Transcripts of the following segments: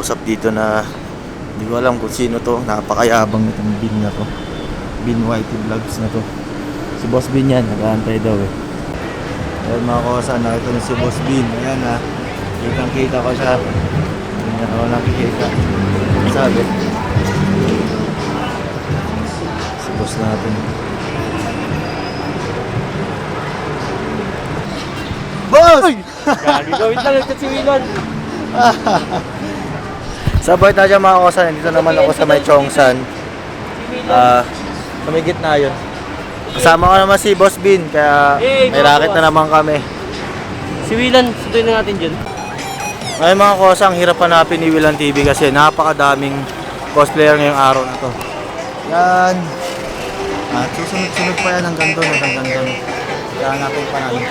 kausap dito na hindi ko alam kung sino to. Napakayabang itong Bin na to. Bin Whitey Vlogs na to. Si Boss Bin yan, nag-aantay daw eh. Ayan mga kosa, nakita na si Boss Bin. Ayan ha, kitang kita ko siya. Hindi na ako nakikita. Sabi, si Boss natin. Boss! Gagawin lang ito si Wilon. Sabay na dyan mga kosa, nandito naman ako sa may Chongsan. Sa may gitna yun. Kasama ko naman si Boss Bin, kaya may racket na naman kami. Si Wilon, sunduin na natin dyan. Ngayon mga kosa, ang hirap hanapin ni Willan TV kasi napakadaming cosplayer ngayong araw na to. Yan. At susunod-sunod pa yan hanggang doon. Kaya hanapin pa namin.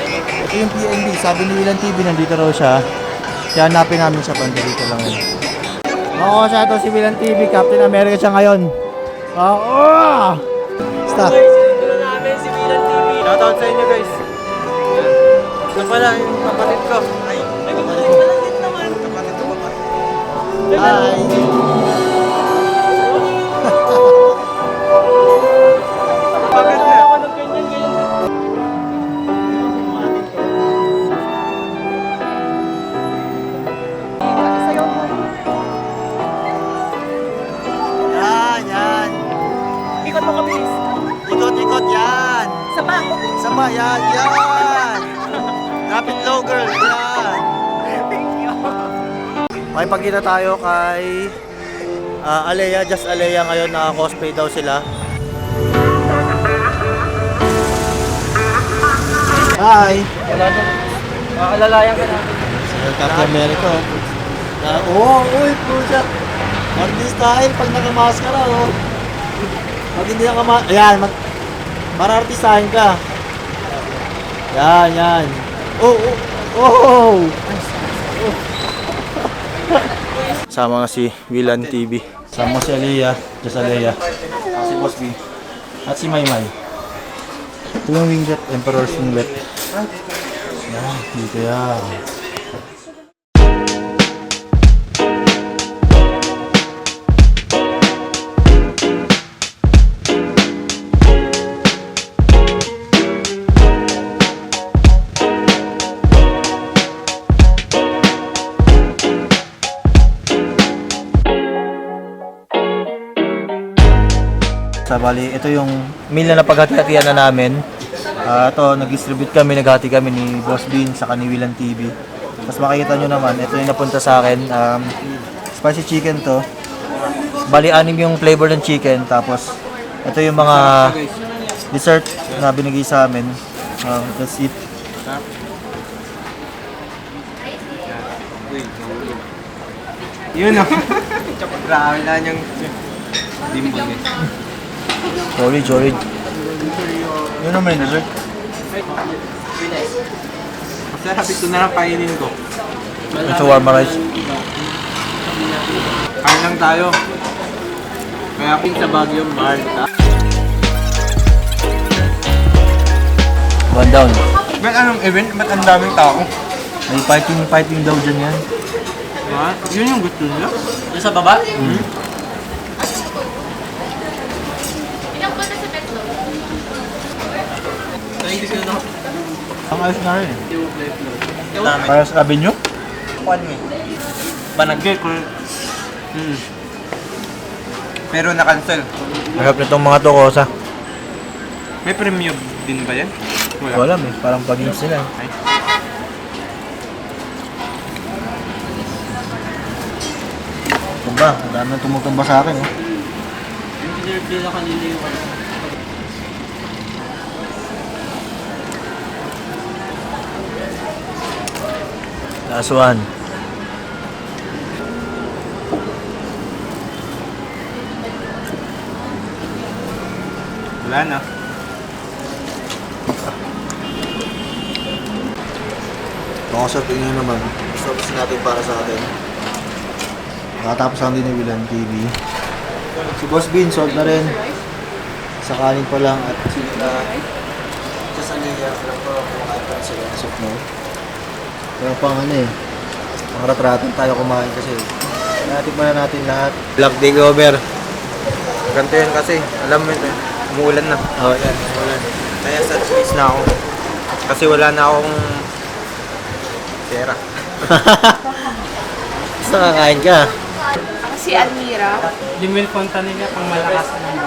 Ito yung PNB, sabi ni Willan TV, nandito raw siya. Kaya hanapin namin siya, pandalito lang yun. Mga kosa, ito si Willan TV, Captain America siya ngayon. Stop. Sunduin na namin si Wilon TV. Shoutout sa inyo guys. Ito pala yung kapatid ko. Ay, kapatid ko. Kapatid ko pa. Hi. Bakit na ako ng ganyan? Yan. Ikot mo kabilis. Ikot, yan. Sama, yan. Rapid low girl, yan. Thank you. Makipagkita tayo kay Alea, Just Alea ngayon, naka-cosplay daw sila. Hi! Wala na. Alalayan ka natin. Captain America. Uy, pusa. Artist style pag naka-maskara, oh. Pag hindi naka-maskara, ayan, marartistahin ka. Yan. Oh! Sama nga si Willan TV. Sama si Alea, Just Alea. Si Boss B. At si Maymay. Ito yung winglet, Emperor's winglet. Yan, dito yan. Bali, ito yung meal na napaghati-hatian na namin. Ito, nag-distribute kami, naghati kami ni Boss Bin sa ni Willan TV. Tapos makikita nyo naman, ito yung napunta sa akin. Spicy chicken to. Bali, 6 yung flavor ng chicken. Tapos, ito yung mga dessert na binigay sa amin. That's it. Yun o. Grabe na niyang dimbong eh. Orange. Yun naman yung dessert. Masarap ito na lang kainin ko. Ito warma rice. Kain lang tayo. Kaya ping sa Baguio, mahal ka. One down. Ba't anong event? Ba't ang daming tao? May fighting daw dyan yan. Ha? Yun yung gusto nila? Yung sa baba? Ang ayos na rin. Para sa Avenue? Banagay ko. Pero na-cancel. Mahirap nitong mga to, Kosa. May premium din ba yan? Wala eh, parang pag-games sila. Ay. Tumba, ang dami nang tumutumba sa akin. Engineer nila kanina yung Last one. Wala na. Kung sa tingin naman, gusto natin para sa atin. Nakatapos lang din ni Willan TV. Si Boss Bin, sold na rin. Sa kanin pa lang at sila sa Sanaya, alam ko kumakain pa rin sila as of now. Pero pang ano eh, pang ratratin tayo kumain kasi Natikman na natin lahat. Vlog takeover. Ganito yun kasi. Alam mo ito. Umuulan na. Oh, yan. Umuulan. Kaya sa cheese na ako. Kasi wala na akong pera. Basta kakain ka. Ako si Almira. Limil Fontanilla pang malakas na ng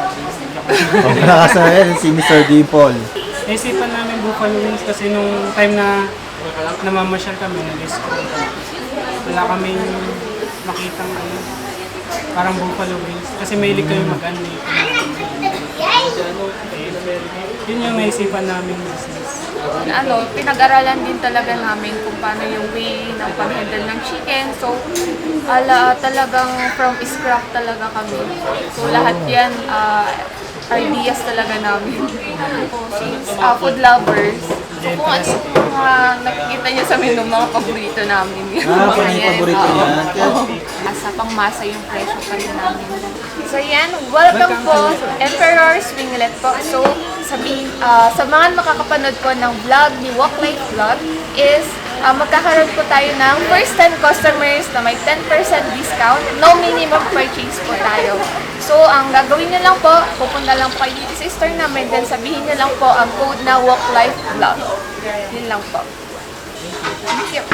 Oh, malakas na yan si Mr. Dimple. Naisipan namin Buffalo Wings kasi nung time na namamasyal kami, nag-disco. Wala kaming makitang parang Buffalo Wings. Kasi mahilig kami mag-anli. Yun yung naisipan namin business. Pinag-aralan din talaga namin kung paano yung way ng pag-handle ng chicken. So, talagang from scratch talaga kami. So, lahat yan, ideas talaga namin. Since food lovers, so, kung ano yung mga nakikita niyo sa menu, mga paborito namin. Ah, kung ano yung paborito niya. Sa pangmasa yung presyo pa rin namin. So yan, welcome po sa Emperor's Winglet po. So, sa mga makakapanood po ng vlog ni Walk Life Vlog is magkakaroon po tayo ng first 10 customers na may 10% discount. No minimum purchase po tayo. So, ang gagawin nyo lang po, pupunta lang po kayo dito sa store namin, then sabihin nyo lang po ang code na Walk Life Vlog. Yun lang po. Thank you.